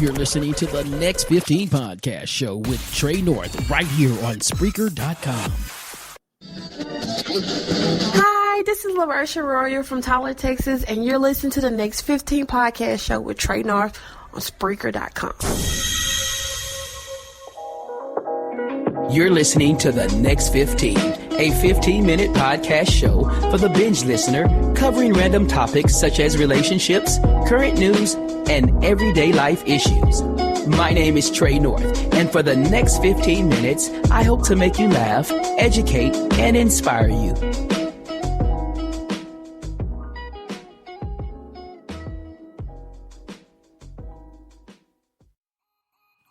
You're listening to the Next 15 Podcast Show with Trey North right here on Spreaker.com. Hi, this is LaRosha Royer from Tyler, Texas, and you're listening to the Next 15 Podcast Show with Trey North on Spreaker.com. You're listening to the Next 15, a 15-minute podcast show for the binge listener covering random topics such as relationships, current news, and everyday life issues. My name is Trey North, and for the next 15 minutes, I hope to make you laugh, educate, and inspire you.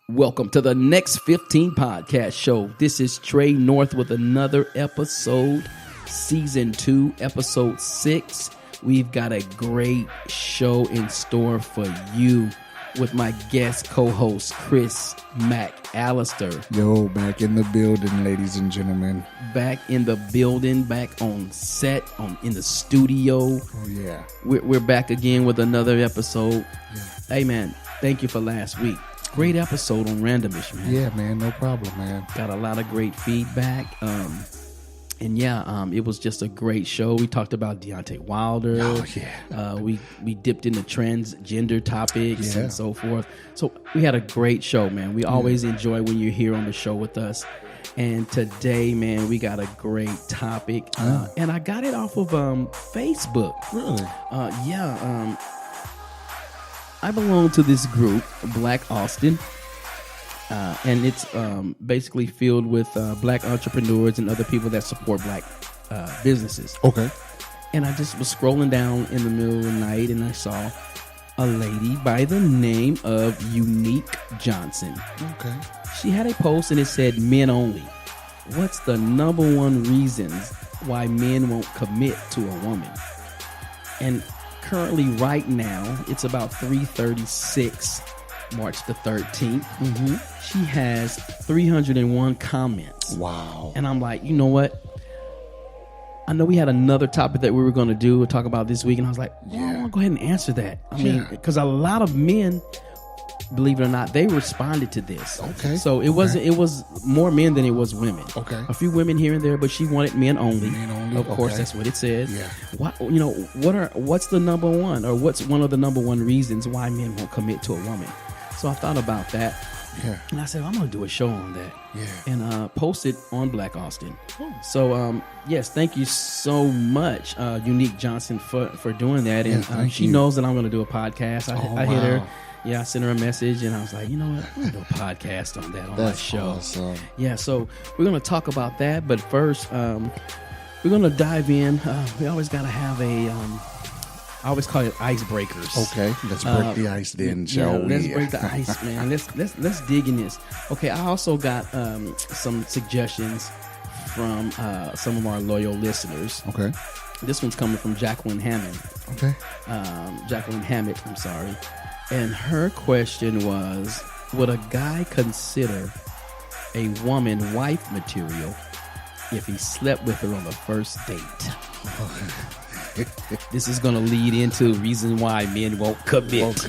Welcome to the Next 15 Podcast Show. This is Trey North with another episode, Season 2, Episode 6. We've got a great show in store for you with my guest co-host, Chris McAllister. Yo, back in the building, ladies and gentlemen. Back in the building, back on set, in the studio. Oh, yeah. We're back again with another episode. Yeah. Hey, man, thank you for last week. Great episode on Randomish, man. Yeah, man, no problem, man. Got a lot of great feedback. It was just a great show. We talked about Deontay Wilder. Oh, yeah. We dipped into transgender topics and so forth. So we had a great show, man. We always enjoy when you're here on the show with us. And today, man, we got a great topic. And I got it off of Facebook. Really? I belong to this group, Black Austin. And it's basically filled with black entrepreneurs and other people that support black businesses. Okay. And I just was scrolling down in the middle of the night and I saw a lady by the name of Unique Johnson. Okay. She had a post and it said, men only. What's the number one reasons why men won't commit to a woman? And currently right now, it's about 3:36 March the 13th. Mm-hmm. She has 301 comments. Wow. And I'm like, you know what? I know we had another topic that we were going to do or talk about this week. And I was like, I want to go ahead and answer that. I mean, because a lot of men, believe it or not, they responded to this. Okay. So it was more men than it was women. Okay. A few women here and there, but she wanted men only. Men only. Of course, that's what it says. Yeah. What's the number one, or what's one of the number one reasons why men won't commit to a woman? So I thought about that. Yeah. And I said, I'm going to do a show on that. Yeah. And post it on Black Austin. So, yes, thank you so much, Unique Johnson, for doing that. And she knows that I'm going to do a podcast. I hit her. Yeah, I sent her a message, and I was like, you know what? I'm going to do a podcast on that on my show. Awesome. Yeah, so we're going to talk about that. But first, we're going to dive in. We always got to have I always call it icebreakers. Okay, let's break the ice then, shall we? Let's break the ice, man. Let's dig in this. Okay, I also got some suggestions from some of our loyal listeners. Okay. This one's coming from Jacqueline Hammond. Okay. Jacqueline Hammett, I'm sorry. And her question was, would a guy consider a woman wife material if he slept with her on the first date? This is going to lead into reason why men won't commit.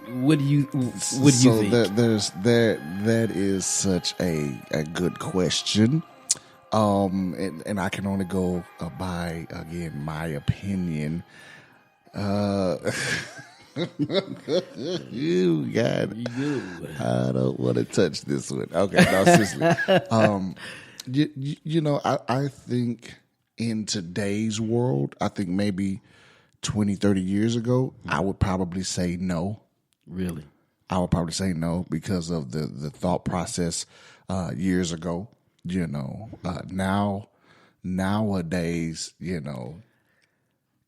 What do you think? That is such a good question. And I can only go by, again, my opinion. You got it. I don't want to touch this one. Okay, no, seriously. I think in today's world, I think maybe 20, 30 years ago, I would probably say no. Really? I would probably say no because of the thought process years ago. Nowadays,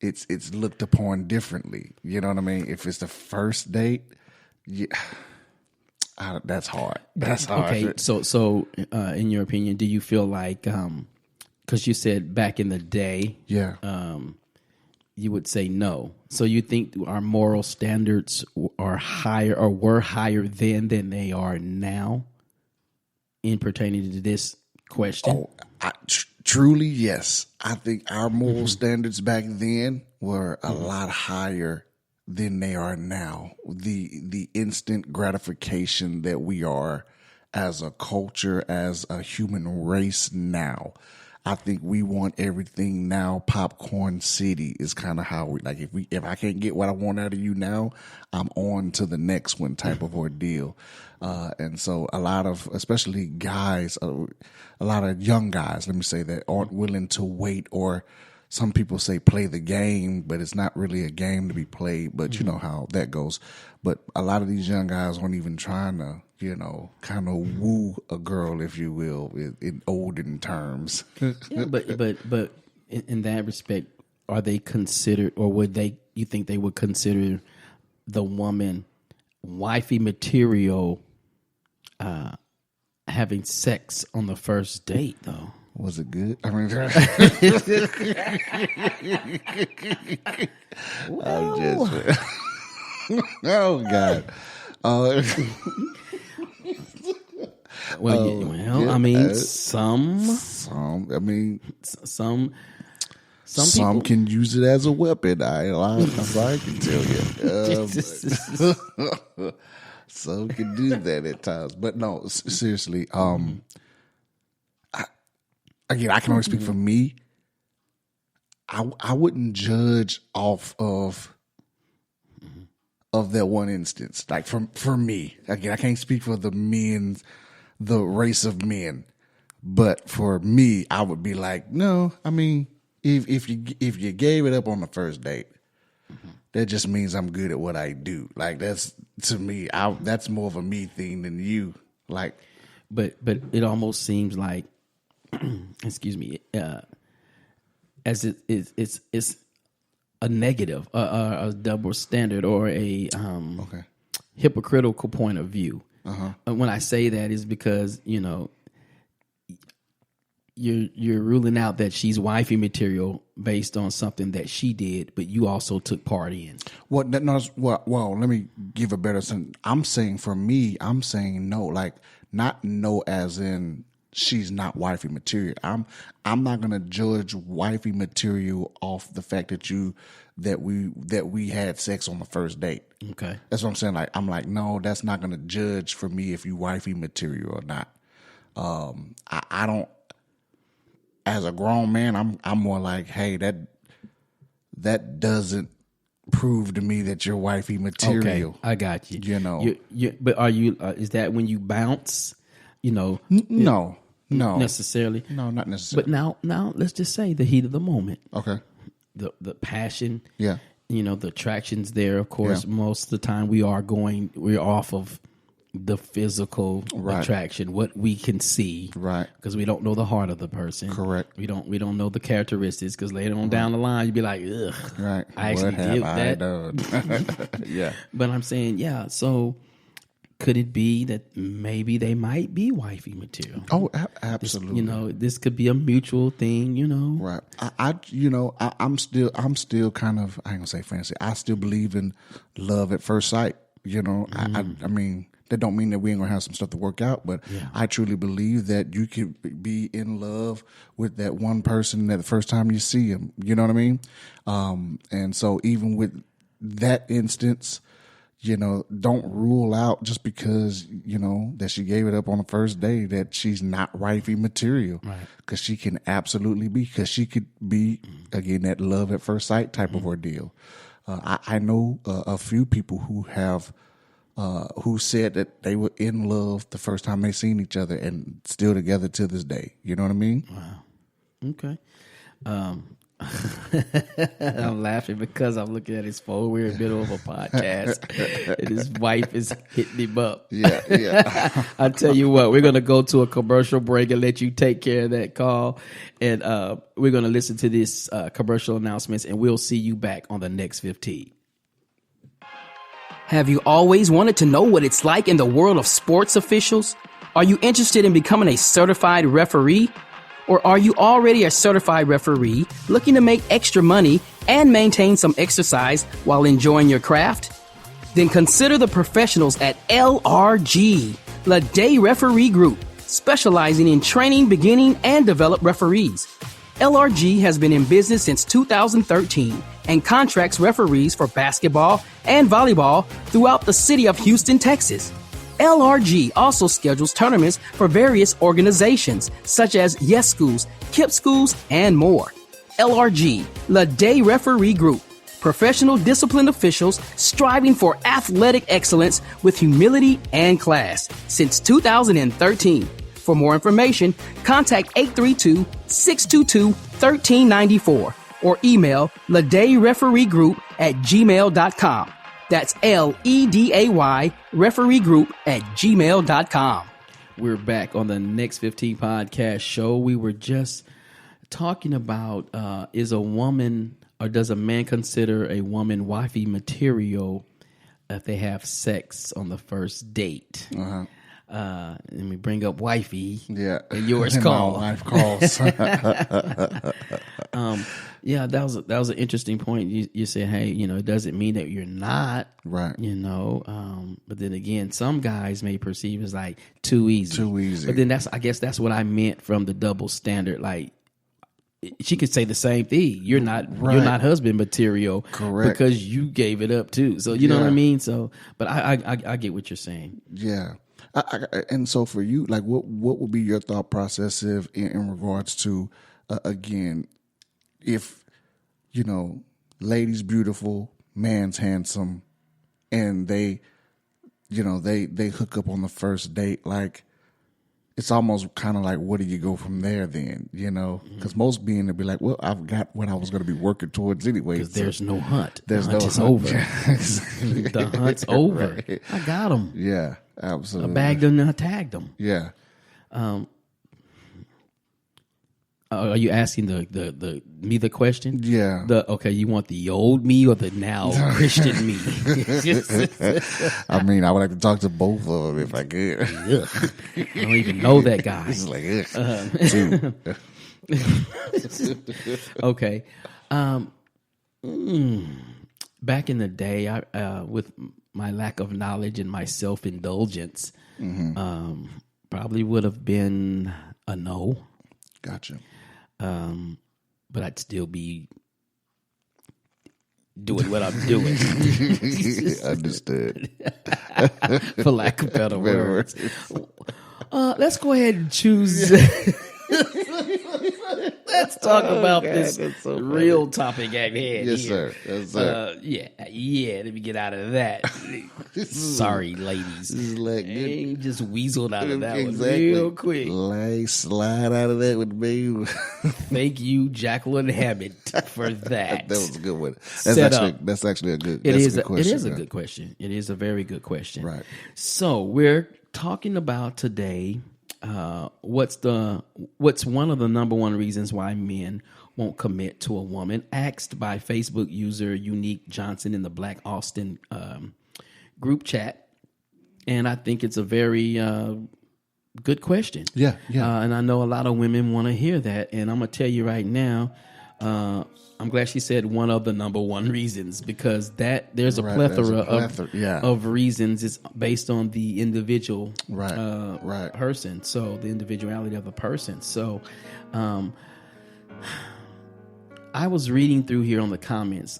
it's looked upon differently. You know what I mean? If it's the first date, that's hard. That's hard. Okay, so in your opinion, do you feel like, because you said back in the day, you would say no. So you think our moral standards are higher or were higher then than they are now in pertaining to this question? Truly, yes. I think our moral standards back then were a lot higher than they are now. The instant gratification that we are as a culture, as a human race now. I think we want everything now. Popcorn City is kind of how we like. If I can't get what I want out of you now, I'm on to the next one type of ordeal. And so a lot of, especially guys, a lot of young guys, let me say, that aren't willing to wait, or some people say play the game, but it's not really a game to be played. But you know how that goes. But a lot of these young guys aren't even trying to, kind of woo a girl, if you will, in olden terms. Yeah, but in that respect, are they considered, or you think they would consider the woman wifey material having sex on the first date, though? Was it good? I mean, oh God. I mean, some people can use it as a weapon. I can tell you. Some can do that at times, but no, seriously. I can only speak for me. I wouldn't judge off of that one instance. Like for me, again, I can't speak for the race of men, but for me, I would be like, no. I mean, if you gave it up on the first date, that just means I'm good at what I do. Like, that's, to me, that's more of a me thing than you. Like, but it almost seems like, excuse me, as it's a negative, a double standard, or a hypocritical point of view. When I say that is because, you're ruling out that she's wifey material based on something that she did, but you also took part in. Well, let me give a better sense. I'm saying, for me, I'm saying no, like, not no as in she's not wifey material. I'm not gonna judge wifey material off the fact that we had sex on the first date. Okay, that's what I'm saying. Like, I'm like, no, that's not gonna judge for me if you wifey material or not. I don't. As a grown man, I'm more like, hey, that doesn't prove to me that you're wifey material. Okay, I got you. But are you? Is that when you bounce? No, necessarily. No, not necessarily. But now, let's just say the heat of the moment. Okay. The passion. Yeah. The attraction's there. Of course, most of the time we're off of the physical attraction, what we can see, right? Because we don't know the heart of the person. Correct. We don't know the characteristics, because later on down the line you'd be like, ugh, right? I actually did that. Done? Yeah. But I'm saying, yeah. So could it be that maybe they might be wifey material? Oh, absolutely. This could be a mutual thing. Right. I'm still kind of, I ain't gonna say fancy. I still believe in love at first sight. I mean. That don't mean that we ain't gonna have some stuff to work out, but I truly believe that you could be in love with that one person that the first time you see him. You know what I mean? And so even with that instance, don't rule out just because, that she gave it up on the first day that she's not wifey material. Right. Because she can absolutely be, because she could be, again, that love at first sight type of ordeal. I know a few people who have, who said that they were in love the first time they seen each other and still together to this day. You know what I mean? Wow. Okay. I'm laughing because I'm looking at his phone. We're in the middle of a podcast and his wife is hitting him up. Yeah. I tell you what, we're going to go to a commercial break and let you take care of that call. And we're going to listen to this commercial announcements, and we'll see you back on the next 15. Have you always wanted to know what it's like in the world of sports officials? Are you interested in becoming a certified referee? Or are you already a certified referee looking to make extra money and maintain some exercise while enjoying your craft? Then consider the professionals at LRG, La Day Referee Group, specializing in training beginning and developed referees. LRG has been in business since 2013 and contracts referees for basketball and volleyball throughout the city of Houston, Texas. LRG also schedules tournaments for various organizations such as Yes Schools, KIPP Schools, and more. LRG, Le Day Referee Group, professional disciplined officials striving for athletic excellence with humility and class since 2013. For more information, contact 832-622-1394 or email ledayrefereegroup@gmail.com. That's LEDAY refereegroup@gmail.com. We're back on the Next 15 podcast show. We were just talking about is a woman or does a man consider a woman wifey material if they have sex on the first date? Let me bring up wifey. Yeah. And yours call. My wife calls. Yeah, that was an interesting point. You said, hey, it doesn't mean that you're not. Right. But then again, some guys may perceive as like too easy. Too easy. But then I guess that's what I meant from the double standard. Like, she could say the same thing. You're not husband material. Correct. Because you gave it up too. So you know what I mean? So, but I get what you're saying. Yeah. And so for you, like, what would be your thought process in regards to, again, if, ladies beautiful, man's handsome, and they hook up on the first date, like, it's almost kind of like, where do you go from there then, Because most men would be like, well, I've got what I was going to be working towards anyway. Because there's no hunt. There's the hunt no is hunt. over. Exactly. The hunt's over. Right. I got them. Yeah, absolutely. I bagged them and I tagged them. Yeah. Are you asking the question? Yeah. Okay, you want the old me or the now Christian me? I mean, I would like to talk to both of them if I could. Ugh. I don't even know that guy. It's like, Okay. Back in the day, I with my lack of knowledge and my self-indulgence, probably would have been a no. Gotcha. But I'd still be doing what I'm doing. Understood. For lack of better words. Let's go ahead and choose. Let's talk about this real topic at hand. Yes, here. sir. Yes, sir. Yeah. Let me get out of that. Sorry, ladies. Just weaseled out of that one real quick. Slide out of that with me. Thank you, Jacqueline Hammond, for that. That was a good one. That's actually a good. It is a question. good question. It is a very good question. Right. So we're talking about today. What's one of the number one reasons why men won't commit to a woman? Asked by Facebook user Unique Johnson in the Black Austin group chat, and I think it's a very good question. Yeah. And I know a lot of women want to hear that, and I'm gonna tell you right now. I'm glad she said one of the number one reasons, because there's a plethora of reasons. It's based on the individual person, so the individuality of the person. So I was reading through here on the comments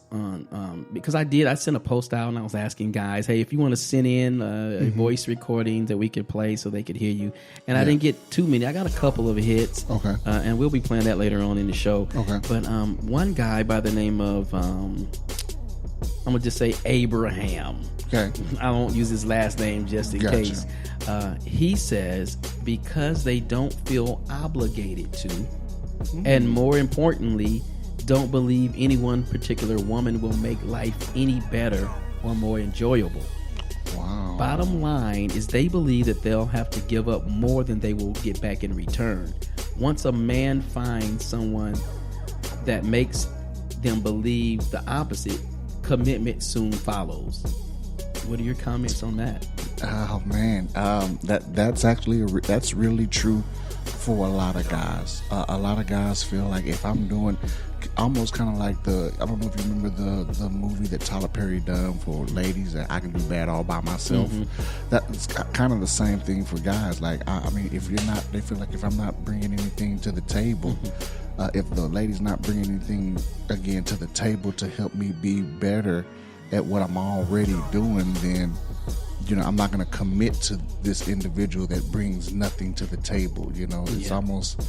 because I sent a post out and I was asking guys, hey, if you want to send in a voice recording that we could play so they could hear you. And I didn't get too many. I got a couple of hits. Okay. And we'll be playing that later on in the show. Okay. But one guy by the name of, I'm going to just say Abraham. Okay. I won't use his last name just in case. He says, because they don't feel obligated to, and more importantly, don't believe any one particular woman will make life any better or more enjoyable. Wow. Bottom line is they believe that they'll have to give up more than they will get back in return. Once a man finds someone that makes them believe the opposite, commitment soon follows. What are your comments on that? Oh man, that's really true for a lot of guys. A lot of guys feel like if I'm doing almost kind of like I don't know if you remember the movie that Tyler Perry done for ladies, that I can do bad all by myself. That's kind of the same thing for guys. Like I mean, they feel like if I'm not bringing anything to the table, if the lady's not bringing anything again to the table to help me be better at what I'm already doing, then I'm not going to commit to this individual that brings nothing to the table. It's almost,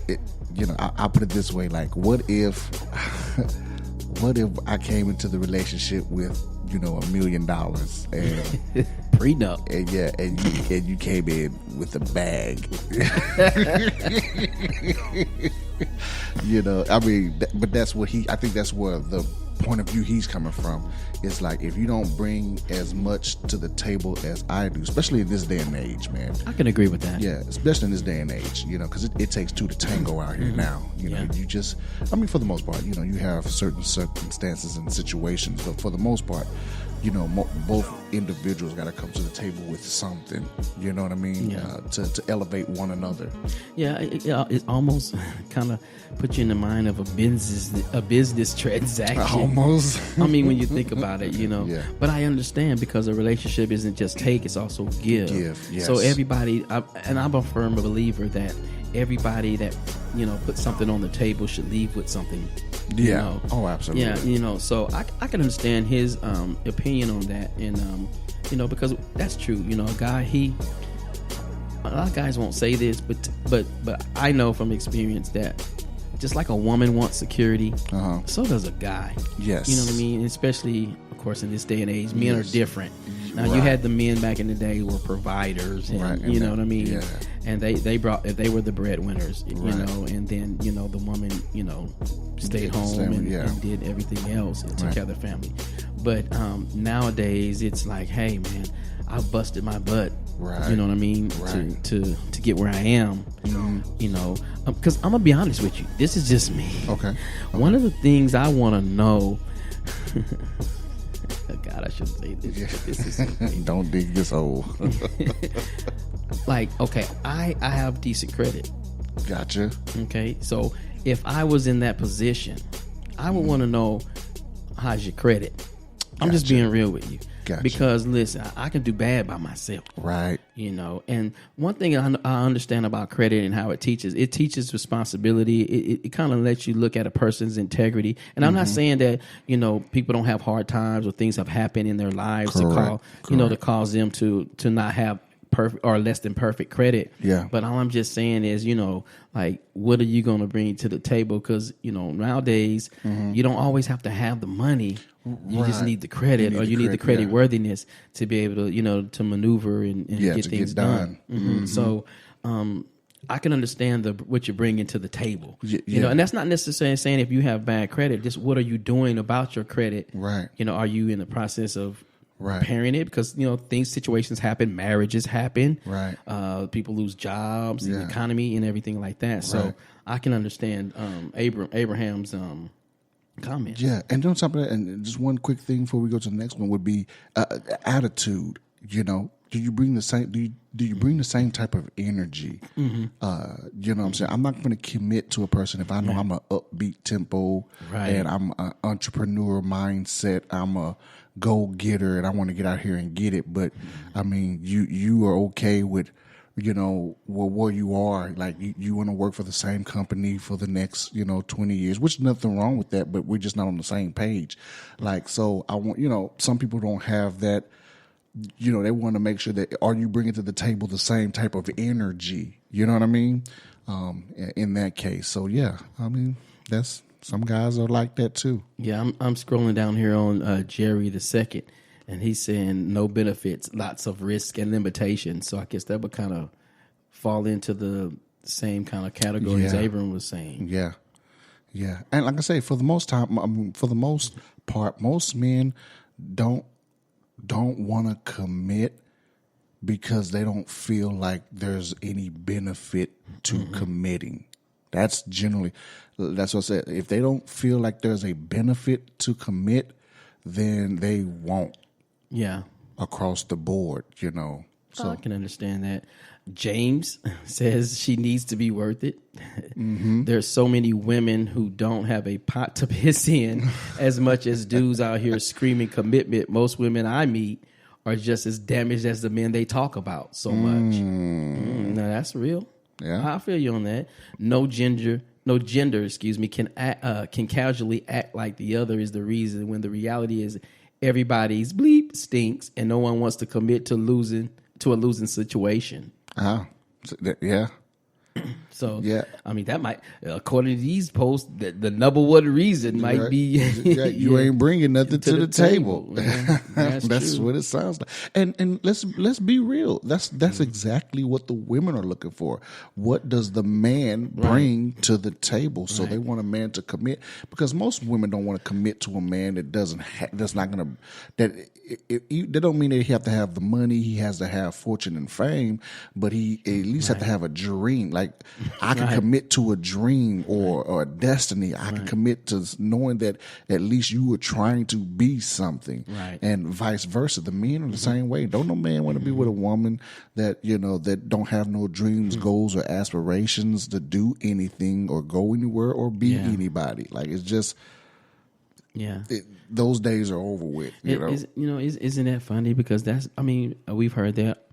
I put it this way, like, what if I came into the relationship with, $1 million and prenup, and you came in with a bag. But that's what I think that's where the point of view he's coming from. It's like, if you don't bring as much to the table as I do, especially in this day and age, man. I can agree with that. Yeah, especially in this day and age, because it takes two to tango out here now. You just, for the most part, you have certain circumstances and situations, but for the most part, both individuals got to come to the table with something, you know what I mean? To elevate one another. Yeah, it almost kind of puts you in the mind of a business transaction. Almost. When you think about it, Yeah. But I understand, because a relationship isn't just take; it's also give. Yes. So everybody, I'm a firm believer that everybody that puts something on the table should leave with something. Oh, absolutely. Yeah. So I can understand his opinion on that, and because that's true. A lot of guys won't say this, but I know from experience that just like a woman wants security, so does a guy. Yes. You know what I mean? Especially, of course, in this day and age, men are different. Now, you had the men back in the day who were providers, and you know what I mean? Yeah. And they were the breadwinners, and then, the woman, stayed home and did everything else and took care of the family. But nowadays, it's like, hey, man, I busted my butt. Right. You know what I mean? Right. To get where I am. Because I'm gonna be honest with you. This is just me. Okay. One of the things I want to know. God, I shouldn't say this. Yeah. This is so Don't dig this hole. Like, okay, I have decent credit. Gotcha. Okay, so if I was in that position, I would want to know, how's your credit? I'm just being real with you. Gotcha. Because listen, I can do bad by myself. Right. And one thing I understand about credit and how it teaches responsibility. It kind of lets you look at a person's integrity. And I'm not saying that, people don't have hard times or things have happened in their lives to cause them to not have perfect or less than perfect credit. Yeah. But all I'm just saying is, like, what are you going to bring to the table? Because, nowadays you don't always have to have the money. You just need the credit, you need the credit worthiness to be able to, to maneuver and get things done. So, I can understand what you're bringing to the table, and that's not necessarily saying if you have bad credit, just what are you doing about your credit? Right. Are you in the process of repairing it? Because, situations happen, marriages happen, right. People lose jobs, the economy and everything like that. So I can understand, Abraham's, comment. Yeah, and on top of that, and just one quick thing before we go to the next one would be attitude. Do you bring the same? Do you bring the same type of energy? You know what I'm saying? I'm not going to commit to a person if I know I'm an upbeat tempo and I'm an entrepreneur mindset. I'm a go getter and I want to get out here and get it. But I mean, you are okay with, where you are. Like you want to work for the same company for the next, 20 years, which is nothing wrong with that, but we're just not on the same page. Like, so I want, some people don't have that, they want to make sure that, are you bringing to the table the same type of energy? You know what I mean? In that case. So yeah, I mean, some guys are like that too. Yeah. I'm scrolling down here on, Jerry the Second. And he's saying no benefits, lots of risk and limitations. So I guess that would kind of fall into the same kind of category as Abram was saying. Yeah, yeah. And like I say, for the most part, most men don't want to commit because they don't feel like there's any benefit to committing. That's what I said. If they don't feel like there's a benefit to commit, then they won't. Yeah. Across the board, So I can understand that. James says she needs to be worth it. There's so many women who don't have a pot to piss in as much as dudes out here screaming commitment. Most women I meet are just as damaged as the men they talk about so much. Now that's real. Yeah. I feel you on that. No gender gender, can casually act like the other is the reason, when the reality is everybody's bleep stinks and no one wants to commit to a losing situation. Yeah. So, yeah. I mean, that might, according to these posts, the number one reason might be you ain't bringing nothing to the table. Yeah, that's what it sounds like. And let's be real. That's exactly what the women are looking for. What does the man bring to the table? So they want a man to commit, because most women don't want to commit to a man that that's not going to that don't mean that he have to have the money. He has to have fortune and fame, but he at least have to have a dream. Like, I can commit to a dream or a destiny. I can commit to knowing that at least you were trying to be something, and vice versa. The men are the same way. Don't no man want to be with a woman that, that don't have no dreams, goals, or aspirations to do anything or go anywhere or be anybody. Like, it's just. Yeah, those days are over with. Isn't that funny? Because we've heard that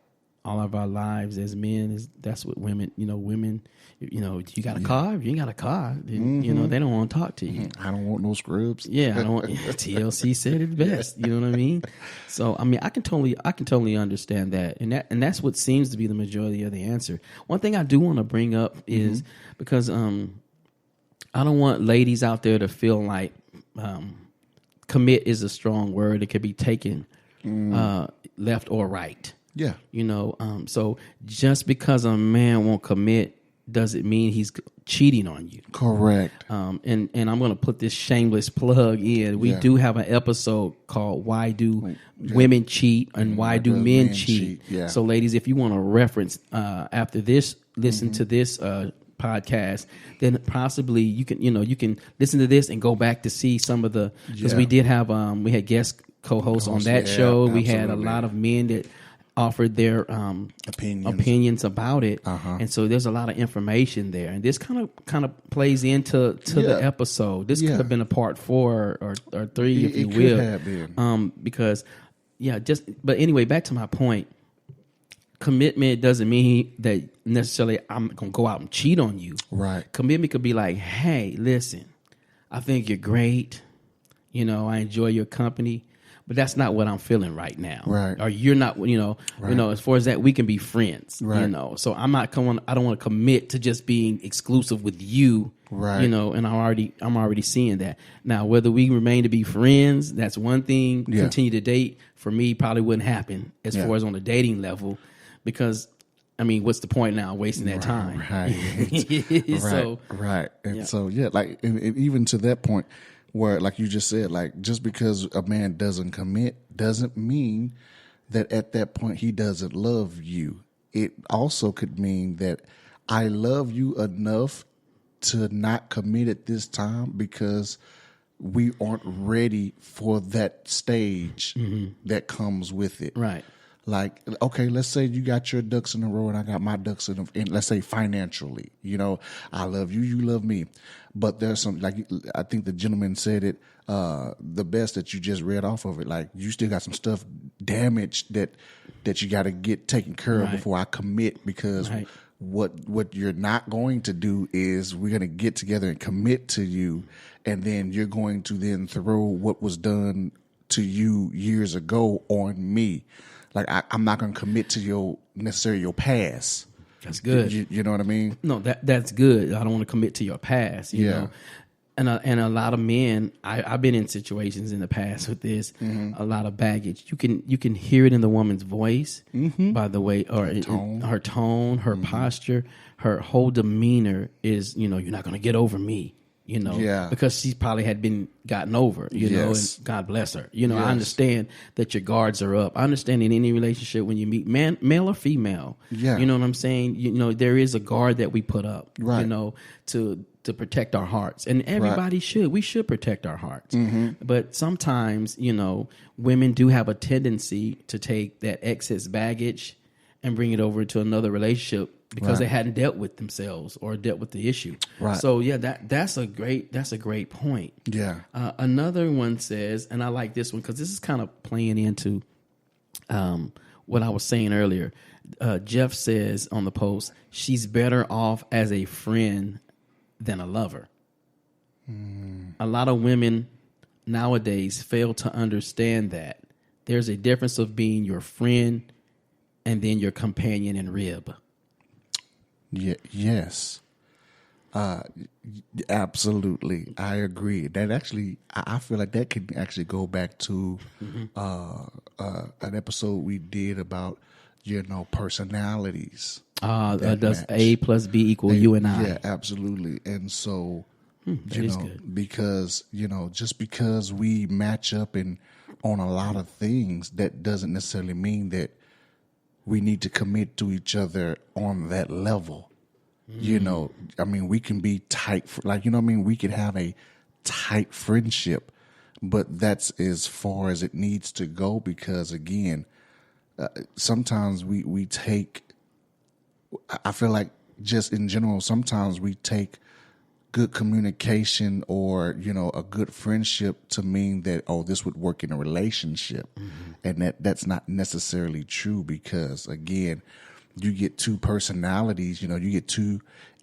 all of our lives as men. That's what women. Women. You got a car. If you ain't got a car, then, they don't want to talk to you. I don't want no scrubs. Yeah, I don't want. TLC said it best. You know what I mean? So I can totally understand that, and that's what seems to be the majority of the answer. One thing I do want to bring up is because I don't want ladies out there to feel like. Commit is a strong word. It could be taken left or right. Yeah. So just because a man won't commit doesn't mean he's cheating on you. Correct. And I'm going to put this shameless plug in. We do have an episode called Why Do Women Cheat and Why Do Men Cheat? Yeah. So ladies, if you want to reference after this, listen to this podcast, then possibly you can listen to this and go back to see some of the, because we did have we had guest co-hosts on that show. We had a lot of men that offered their opinions about it, and so there's a lot of information there. And this kind of plays into the episode. This could have been a part 4 or 3, if you will, have been. because but anyway, back to my point. Commitment doesn't mean that necessarily I'm going to go out and cheat on you. Right. Commitment could be like, hey, listen, I think you're great. I enjoy your company, but that's not what I'm feeling right now. Right. Or you're not, as far as that, we can be friends, right. So I don't want to commit to just being exclusive with you. Right. And I'm already seeing that. Now, whether we remain to be friends, that's one thing. Yeah. Continue to date, for me, probably wouldn't happen as far as on the dating level. Because, what's the point now, wasting that time? Right. So, right. And so, like, and even to that point where, like you just said, like, just because a man doesn't commit doesn't mean that at that point he doesn't love you. It also could mean that I love you enough to not commit at this time because we aren't ready for that stage that comes with it. Right. Like, okay, let's say you got your ducks in a row and I got my ducks in let's say financially, I love you, you love me. But there's some, like, I think the gentleman said it, the best that you just read off of it. Like, you still got some stuff damaged that you got to get taken care of before I commit, because what you're not going to do is we're going to get together and commit to you. And then you're going to then throw what was done to you years ago on me. Like, I'm not going to commit to your past. That's good. You know what I mean? No, that's good. I don't want to commit to your past. You know, and a lot of men. I've been in situations in the past with this. A lot of baggage. You can hear it in the woman's voice, by the way, or her tone, her posture, her whole demeanor is. You're not going to get over me. Because she probably had been gotten over, and God bless her. I understand that your guards are up. I understand in any relationship when you meet male or female, you know what I'm saying? There is a guard that we put up, to protect our hearts. And everybody should. We should protect our hearts. But sometimes, women do have a tendency to take that excess baggage and bring it over to another relationship because they hadn't dealt with themselves or dealt with the issue. Right. So that's a great point. Yeah. Another one says, and I like this one because this is kind of playing into what I was saying earlier. Jeff says on the post, she's better off as a friend than a lover. A lot of women nowadays fail to understand that there's a difference of being your friend and then your companion in rib. Yes. Absolutely. I agree. That actually, I feel like that could actually go back to an episode we did about, personalities. Does A plus B equal you and I? Yeah, absolutely. And so, good. because, just because we match up on a lot of things, that doesn't necessarily mean that we need to commit to each other on that level. We can be tight, we can have a tight friendship, but that's as far as it needs to go because, again, sometimes we take, I feel like just in general, sometimes we take good communication or, a good friendship to mean that, this would work in a relationship. And that's not necessarily true because, again, you get two personalities, you get two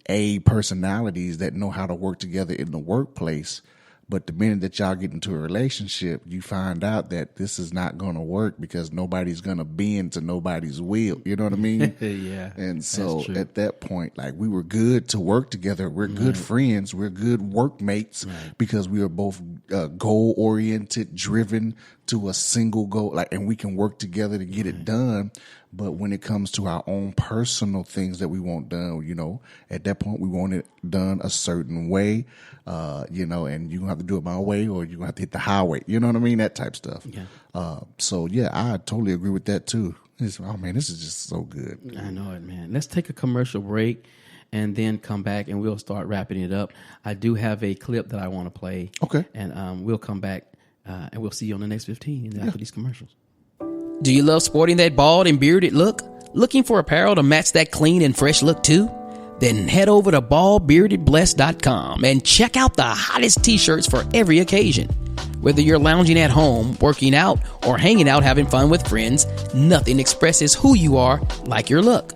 A personalities that know how to work together in the workplace. But the minute that y'all get into a relationship, you find out that this is not going to work because nobody's going to bend to nobody's will. You know what I mean? Yeah. And so at that point, like, we were good to work together. We're good friends. We're good workmates because we are both goal oriented, driven to a single goal, and we can work together to get it done. But when it comes to our own personal things that we want done, at that point we want it done a certain way, and you're going to have to do it my way or you're going to have to hit the highway. You know what I mean? That type stuff. Yeah. I totally agree with that too. This is just so good. I know it, man. Let's take a commercial break and then come back and we'll start wrapping it up. I do have a clip that I want to play. Okay. And we'll come back and we'll see you on the next 15 after these commercials. Do you love sporting that bald and bearded look? Looking for apparel to match that clean and fresh look too? Then head over to baldbeardedblessed.com and check out the hottest t-shirts for every occasion. Whether you're lounging at home, working out, or hanging out having fun with friends, nothing expresses who you are like your look.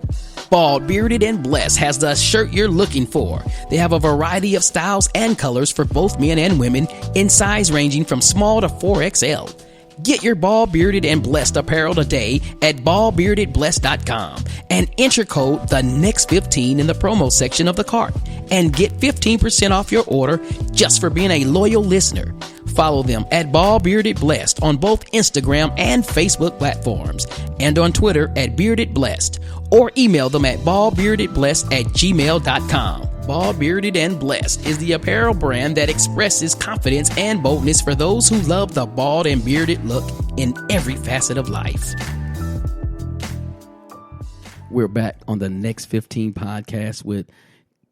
Bald, Bearded, and Blessed has the shirt you're looking for. They have a variety of styles and colors for both men and women in size ranging from small to 4XL. Get your Bald, Bearded, and Blessed apparel today at baldbeardedblessed.com and enter code THENEXT15 in the promo section of the cart and get 15% off your order just for being a loyal listener. Follow them at Bald Bearded Blessed on both Instagram and Facebook platforms and on Twitter at Bearded Blessed or email them at baldbeardedblessed@gmail.com. Bald, Bearded, and Blessed is the apparel brand that expresses confidence and boldness for those who love the bald and bearded look in every facet of life. We're back on the Next 15 podcast with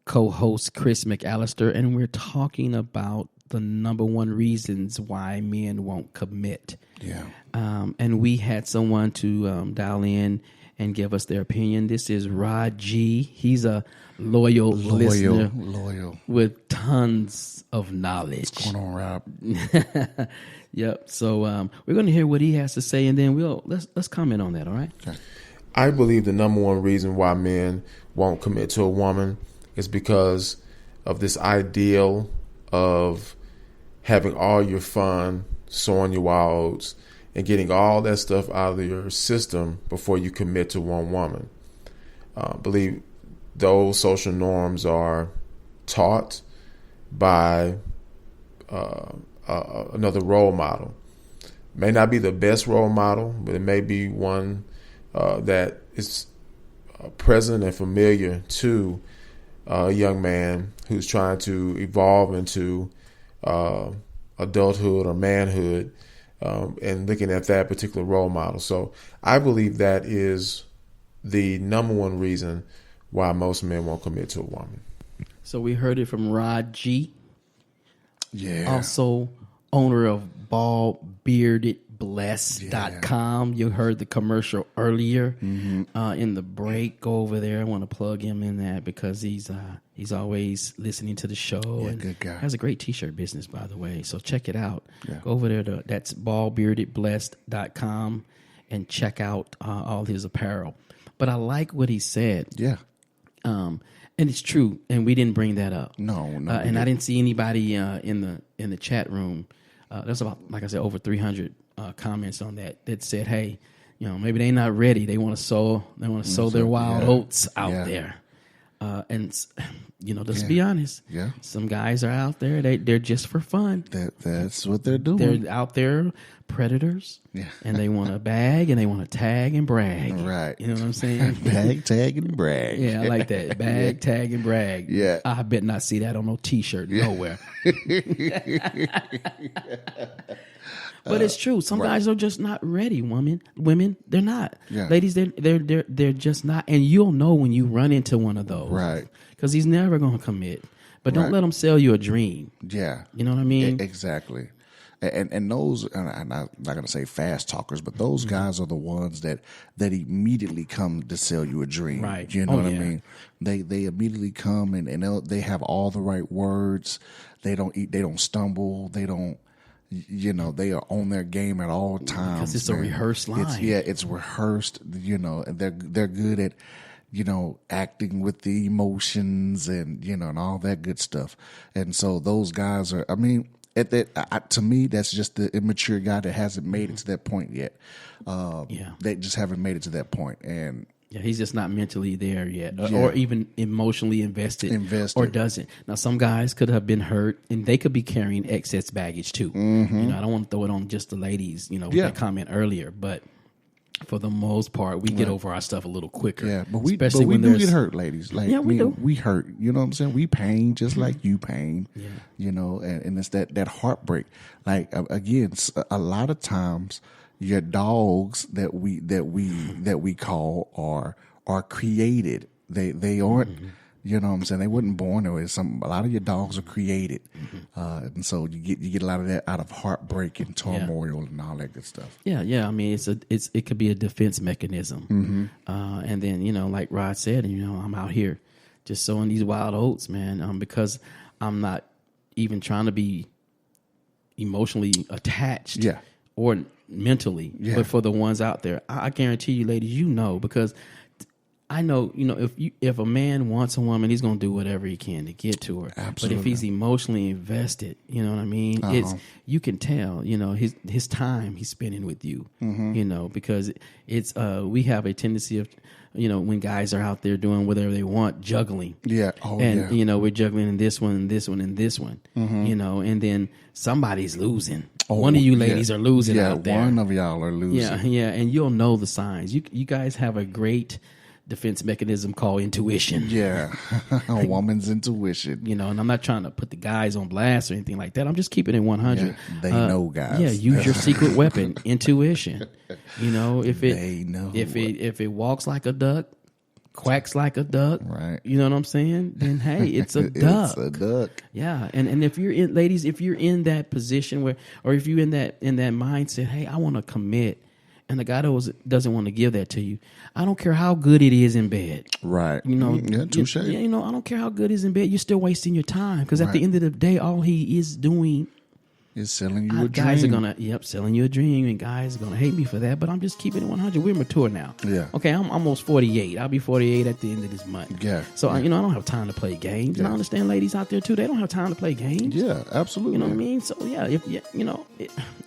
co-host Chris McAllister, and we're talking about the number one reasons why men won't commit. Yeah. And we had someone to dial in and give us their opinion. This is Rod G. He's a loyal listener with tons of knowledge. What's going on, Rob? Yep. So we're going to hear what he has to say, and then let's comment on that. All right. Okay. I believe the number one reason why men won't commit to a woman is because of this ideal of having all your fun, sowing your wild oats, and getting all that stuff out of your system before you commit to one woman. Believe those social norms are taught by another role model. May not be the best role model, but it may be one that is present and familiar to a young man who's trying to evolve into adulthood or manhood, and looking at that particular role model. So I believe that is the number one reason why most men won't commit to a woman. So we heard it from Rod G. Yeah. Also owner of baldbeardedblessed.com. You heard the commercial earlier in the break. Go over there. I want to plug him in that because he's always listening to the show. Yeah, and good guy. Has a great t-shirt business, by the way. So check it out. Yeah. Go over there. That's baldbeardedblessed.com and check out all his apparel. But I like what he said. Yeah. And it's true, and we didn't bring that up. No. And I didn't see anybody in the chat room. There's about, like I said, over 300 comments on that said, "Hey, maybe they're not ready. They want to sow their wild oats out there." And let's be honest. Yeah. Some guys are out there. They're just for fun. That's what they're doing. They're out there, predators. Yeah. And they want to bag and they want to tag and brag. Right. You know what I'm saying? Bag, tag, and brag. Yeah, I like that. Bag, tag, and brag. Yeah. I bet not see that on no T-shirt nowhere. But it's true. Some guys are just not ready. Women, they're not. Yeah. Ladies, they're just not. And you'll know when you run into one of those, Right? Because he's never going to commit. But don't Right. let him sell you a dream. Yeah. You know what I mean? Exactly. And those, and I'm not going to say fast talkers, but those guys are the ones that immediately come to sell you a dream. Right. You know what I yeah. mean? They immediately come and they have all the right words. They don't stumble. They don't, they are on their game at all times. Because it's a rehearsed line. It's rehearsed, and they're good at, acting with the emotions and, and all that good stuff. And so those guys are, to me, that's just the immature guy that hasn't made it to that point yet. They just haven't made it to that point. And yeah, he's just not mentally there yet, or even emotionally invested, or doesn't. Now, some guys could have been hurt, and they could be carrying excess baggage too. Mm-hmm. I don't want to throw it on just the ladies. With that comment earlier, but for the most part, we get over our stuff a little quicker. Yeah, but we especially do when get hurt, ladies. Like, we do. We hurt. You know what I'm saying? We pain just like you pain. Yeah. And it's that heartbreak. Like again, a lot of times your dogs that we call are created. They aren't. You know what I'm saying? They weren't born there. A lot of your dogs are created, and so you get a lot of that out of heartbreak and turmoil and all that good stuff. Yeah. I mean, it could be a defense mechanism, and then like Rod said, I'm out here just sowing these wild oats, man, because I'm not even trying to be emotionally attached, or mentally, but for the ones out there, I guarantee you, ladies, because. I know, if a man wants a woman, he's going to do whatever he can to get to her. Absolutely. But if he's emotionally invested, you know what I mean? You can tell, his time he's spending with you, because it's we have a tendency of, when guys are out there doing whatever they want, juggling. Yeah. We're juggling in this one, and this one, and this one, and then somebody's losing. One of you ladies are losing out there. One of y'all are losing. Yeah, and you'll know the signs. You guys have a great defense mechanism called intuition. Yeah, a woman's intuition. And I'm not trying to put the guys on blast or anything like that. I'm just keeping it 100. Yeah, they know, guys. Yeah, use your secret weapon, intuition. If it walks like a duck, quacks like a duck, right? You know what I'm saying? Then hey, it's a duck. It's a duck. Yeah, and if you're in, ladies, if you're in that position where, or if you're in that mindset, hey, I want to commit. And the guy doesn't want to give that to you. I don't care how good it is in bed. Right. Touche. I don't care how good it is in bed. You're still wasting your time because at the end of the day, all he is doing is selling you a dream. Guys are selling you a dream, and guys are gonna hate me for that. But I'm just keeping it 100. We're mature now. Yeah. Okay, I'm almost 48. I'll be 48 at the end of this month. Yeah. So I don't have time to play games. Yeah. And I understand ladies out there too. They don't have time to play games. Yeah, absolutely. You know what I mean? So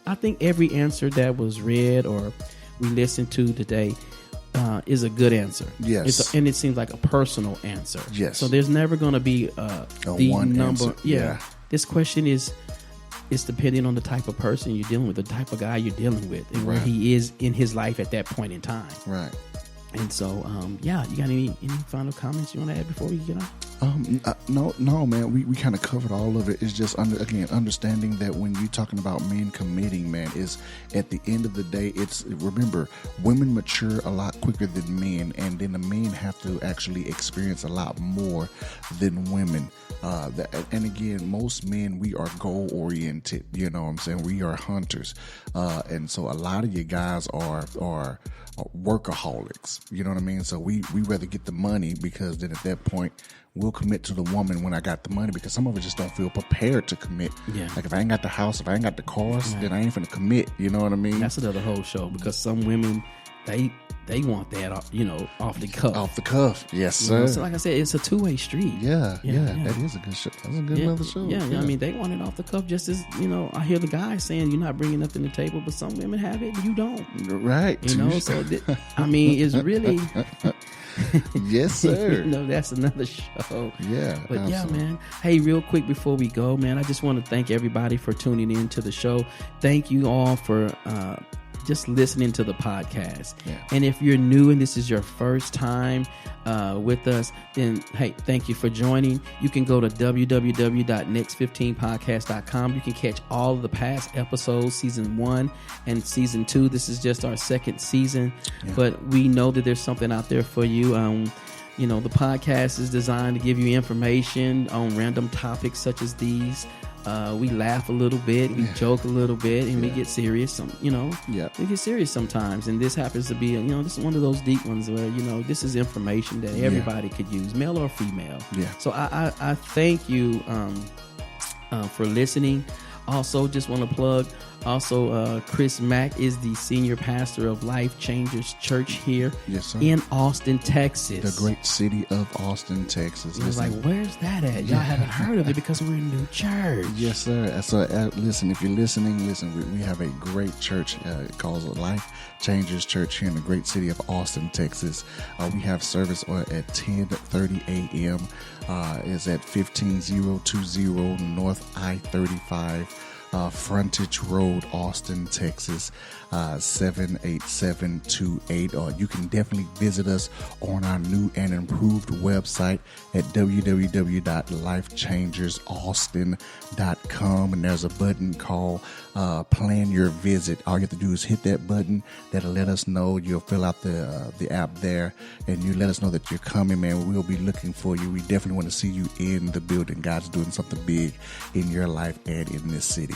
I think every answer that was read or we listened to today is a good answer. Yes. And it seems like a personal answer. Yes. So there's never going to be the one number. Answer. Yeah. This question is depending on the type of person you're dealing with, the type of guy you're dealing with, and where he is in his life at that point in time. Right. And so, you got any final comments you want to add before we get on? No, man. We kind of covered all of it. It's just understanding that when you're talking about men committing, man, is at the end of the day, remember, women mature a lot quicker than men, and then the men have to actually experience a lot more than women. And again, most men, we are goal oriented. You know what I'm saying? We are hunters, and so a lot of you guys are workaholics. You know what I mean? So we rather get the money, because then at that point we'll commit to the woman when I got the money, because some of us just don't feel prepared to commit. Yeah. Like if I ain't got the house, if I ain't got the cars, then I ain't finna commit. You know what I mean? That's another whole show, because some women they want that, off the cuff. Off the cuff, yes, sir. So like I said, it's a two-way street. Yeah. That is a good show. That's a good another show. Yeah, I mean, they want it off the cuff just as, I hear the guys saying you're not bringing nothing to the table, but some women have it and you don't. Right. So, I mean, it's really... Yes, sir. That's another show. Yeah. But absolutely. yeah, man. Hey, real quick before we go, man, I just want to thank everybody for tuning in to the show. Thank you all for just listening to the podcast. Yeah. And if you're new and this is your first time with us, then hey, thank you for joining. You can go to www.next15podcast.com. You can catch all of the past episodes, season 1 and season 2. This is just our second season, but we know that there's something out there for you. The podcast is designed to give you information on random topics such as these. We laugh a little bit, we joke a little bit, and we get serious. We get serious sometimes. And this happens to be, this is one of those deep ones where, this is information that everybody could use, male or female. Yeah. So I thank you for listening. Also, just want to plug. Chris Mack is the senior pastor of Life Changers Church here in Austin, Texas. The great city of Austin, Texas. I was like, where's that at? Y'all haven't heard of it because we're a new church. Yes, sir. So, listen, if you're listening, we have a great church called Life Changers Church here in the great city of Austin, Texas. We have service at 10:30 a.m. It's at 15020 North I-35. Frontage Road, Austin, Texas, 78728. Or you can definitely visit us on our new and improved website at www.lifechangersaustin.com. And there's a button called Plan Your Visit. All you have to do is hit that button. That'll let us know. You'll fill out the app there, and you let us know that you're coming, man. We'll be looking for you. We definitely want to see you in the building. God's doing something big in your life and in this city.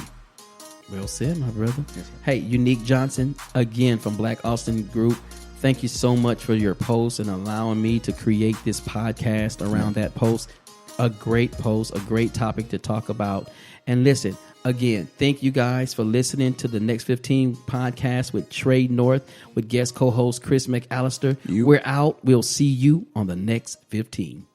Well said, my brother. Yes, hey, Unique Johnson, again from Black Austin Group. Thank you so much for your post and allowing me to create this podcast around that post. A great post, a great topic to talk about. And listen, again, thank you guys for listening to the Next 15 podcast with Trey North, with guest co-host Chris McAllister. We're out. We'll see you on the Next 15.